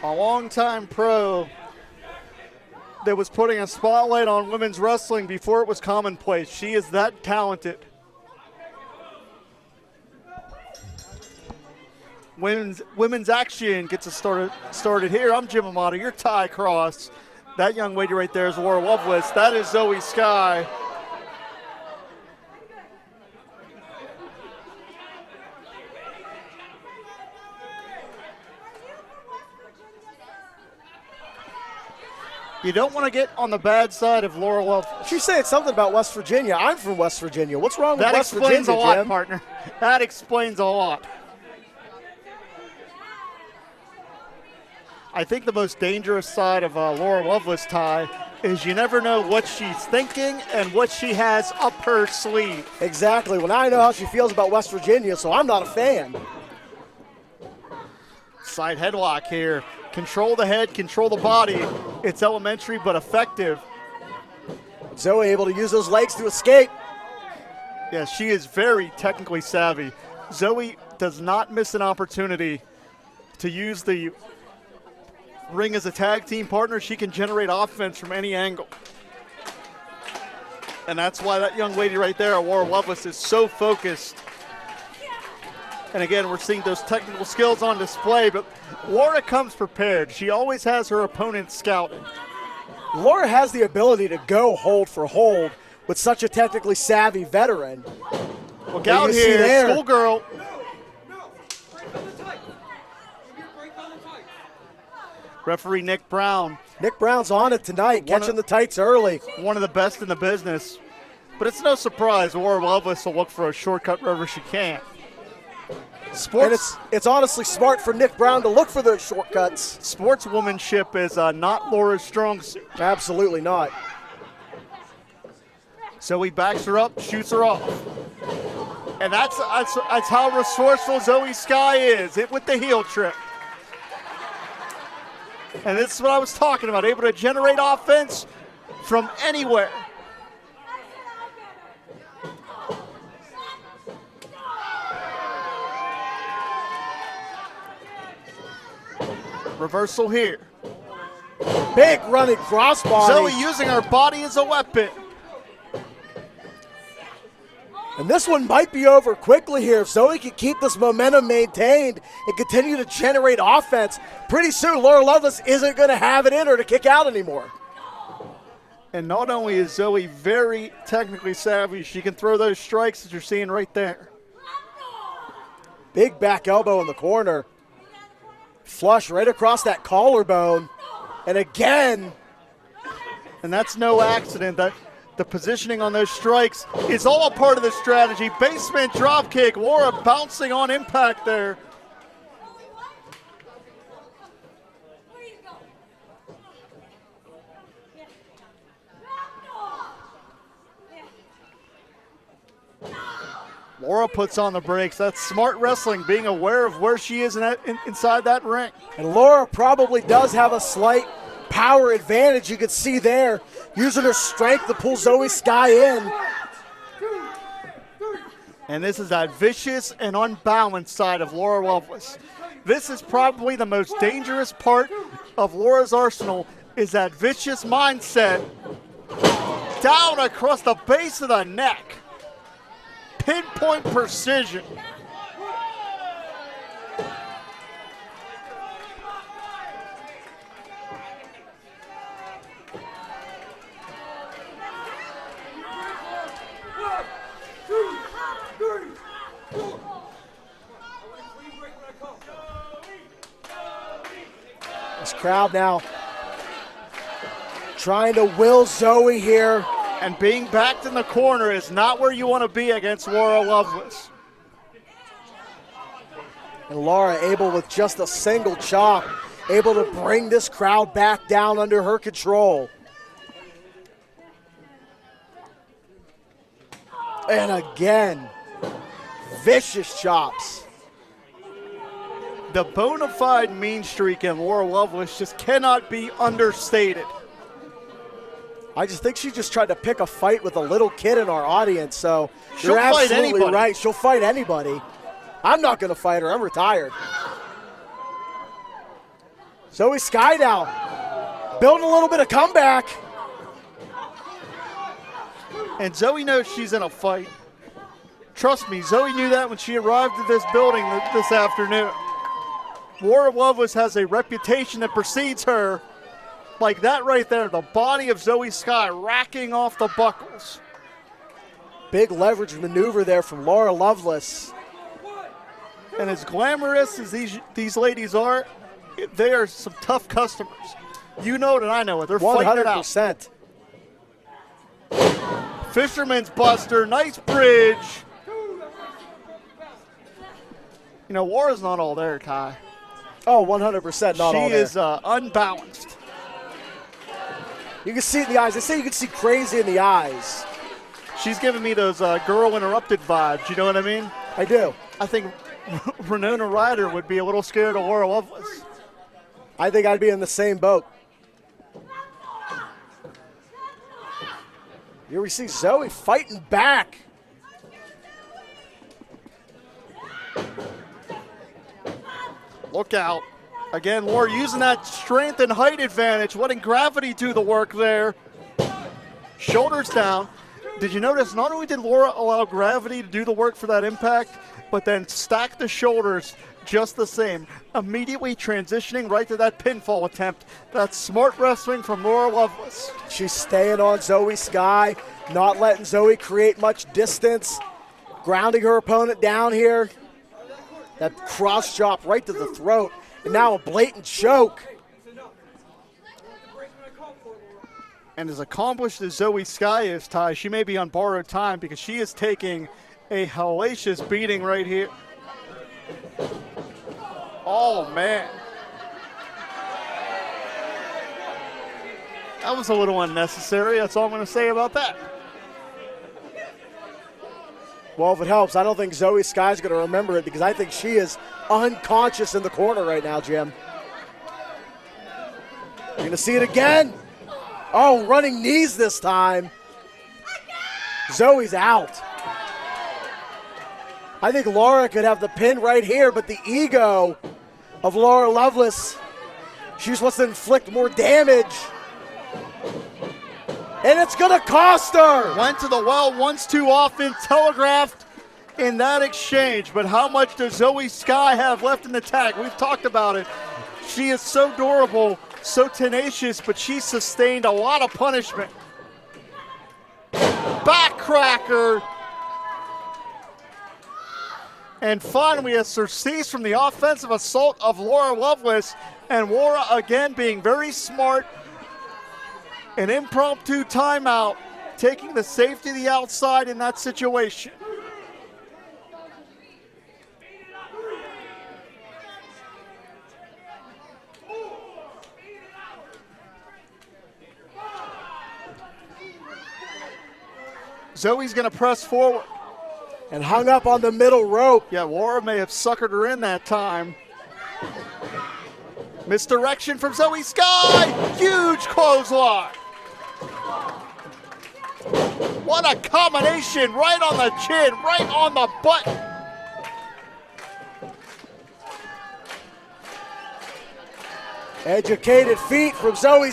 A longtime pro that was putting a spotlight on women's wrestling before it was commonplace. She is that talented. Women's action gets us started here. I'm Jim Amato, your Ty Cross. That young lady right there is Laura Loveless. That is Zoey Skye. You don't want to get on the bad side of Laura Loveless. She's saying something about West Virginia. I'm from West Virginia. What's wrong with West Virginia, That explains a lot, Jim? partner. That explains a lot. I think the most dangerous side of Laura Loveless, Ty, is you never know what she's thinking and what she has up her sleeve. Exactly. Well, now I know how she feels about West Virginia, so I'm not a fan. Side headlock here. Control the head, control the body. It's elementary but effective. Zoey able to use those legs to escape. Yeah, she is very technically savvy. Zoey does not miss an opportunity to use the ring as a tag team partner. She can generate offense from any angle. And that's why that young lady right there, Laura Loveless, is so focused. And again, we're seeing those technical skills on display, but Laura comes prepared. She always has her opponent scouted. Laura has the ability to go hold for hold with such a technically savvy veteran. Look out here, schoolgirl. Referee Nick Brown. Nick Brown's on it tonight, catching the tights early. One of the best in the business. But it's no surprise Laura Loveless will look for a shortcut wherever she can. And it's honestly smart for Nick Brown to look for those shortcuts. Sportswomanship is not Laura's strong suit. Absolutely not. So he backs her up, shoots her off. And that's how resourceful Zoey Skye is, hit with the heel trip. And this is what I was talking about, able to generate offense from anywhere. Reversal here. Big running crossbody. Zoey using her body as a weapon. And this one might be over quickly here. If Zoey can keep this momentum maintained and continue to generate offense, pretty soon Laura Loveless isn't going to have it in her to kick out anymore. And not only is Zoey very technically savvy, she can throw those strikes that you're seeing right there. Big back elbow in the corner. Flush right across that collarbone. And again. And that's no accident. The positioning on those strikes is all a part of the strategy. Basement drop kick. Laura bouncing on impact there. Laura puts on the brakes. That's smart wrestling, being aware of where she is inside that ring. And Laura probably does have a slight power advantage. You can see there, using her strength to pull Zoey Skye in. And this is that vicious and unbalanced side of Laura Loveless. This is probably the most dangerous part of Laura's arsenal, is that vicious mindset down across the base of the neck. Pinpoint precision. This crowd now trying to will Zoey here. And being backed in the corner is not where you want to be against Laura Loveless. And Laura able with just a single chop, able to bring this crowd back down under her control. And again, vicious chops. The bona fide mean streak in Laura Loveless just cannot be understated. I just think she just tried to pick a fight with a little kid in our audience, so She'll you're fight absolutely anybody. right. She'll fight anybody. I'm not going to fight her. I'm retired. Zoey Skye now building a little bit of comeback. And Zoey knows she's in a fight. Trust me, Zoey knew that when she arrived at this building this afternoon. War of Loveless has a reputation that precedes her. Like that right there, the body of Zoey Skye racking off the buckles. Big leverage maneuver there from Loveless. And as glamorous as these ladies are, they are some tough customers. You know it and I know it. They're 100%. fighting it out. Fisherman's Buster, nice bridge. You know, War is not all there, Ty. Oh, 100% not all there. She is unbalanced. You can see it in the eyes. They say you can see crazy in the eyes. She's giving me those Girl Interrupted vibes, you know what I mean? I do. I think Winona Ryder would be a little scared of Laura Loveless. I think I'd be in the same boat. Here we see Zoey fighting back. Look out. Again, Laura using that strength and height advantage, letting gravity do the work there. Shoulders down. Did you notice not only did Laura allow gravity to do the work for that impact, but then stack the shoulders just the same, immediately transitioning right to that pinfall attempt. That's smart wrestling from Laura Loveless. She's staying on Zoey Skye, not letting Zoey create much distance, grounding her opponent down here. That cross chop right to the throat, and now a blatant choke. And as accomplished as Zoey Skye is, Ty, she may be on borrowed time because she is taking a hellacious beating right here. Oh, man. That was a little unnecessary. That's all I'm going to say about that. Well, if it helps, I don't think Zoey Skye's going to remember it because I think she is unconscious in the corner right now, Jim. You're going to see it again. Oh, running knees this time. Zoey's out. I think Laura could have the pin right here, but the ego of Laura Loveless, she just wants to inflict more damage. And it's going to cost her. Went to the well once too often, telegraphed in that exchange. But how much does Zoey Skye have left in the tag? We've talked about it. She is so durable, so tenacious, but she sustained a lot of punishment. Backcracker. And finally, a surcease from the offensive assault of Laura Loveless. And Laura again being very smart. An impromptu timeout, taking the safety of the outside in that situation. Zoey's going to press forward. And hung up on the middle rope. Yeah, Laura may have suckered her in that time. Misdirection from Zoey Skye. Huge clothesline. What a combination, right on the chin, right on the butt. Educated feet from Zoey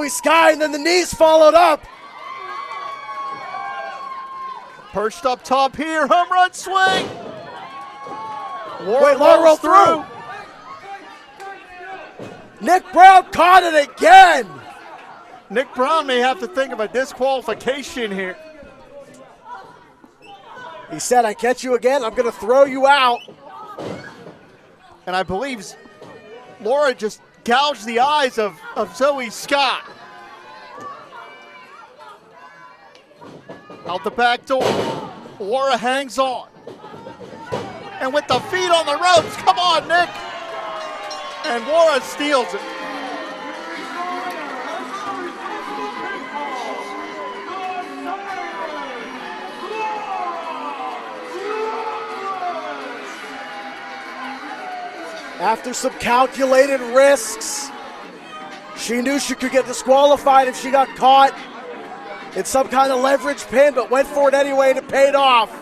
Skye, and then the knees followed up. Perched up top here, home run swing. Laura rolled through. Nick Brown caught it again. Nick Brown may have to think of a disqualification here. He said, I catch you again, I'm going to throw you out. And I believe Laura just gouged the eyes of Zoey Skye. Out the back door, Laura hangs on. And with the feet on the ropes, come on, Nick. And Laura steals it. After some calculated risks, she knew she could get disqualified if she got caught in some kind of leverage pin, but went for it anyway and it paid off.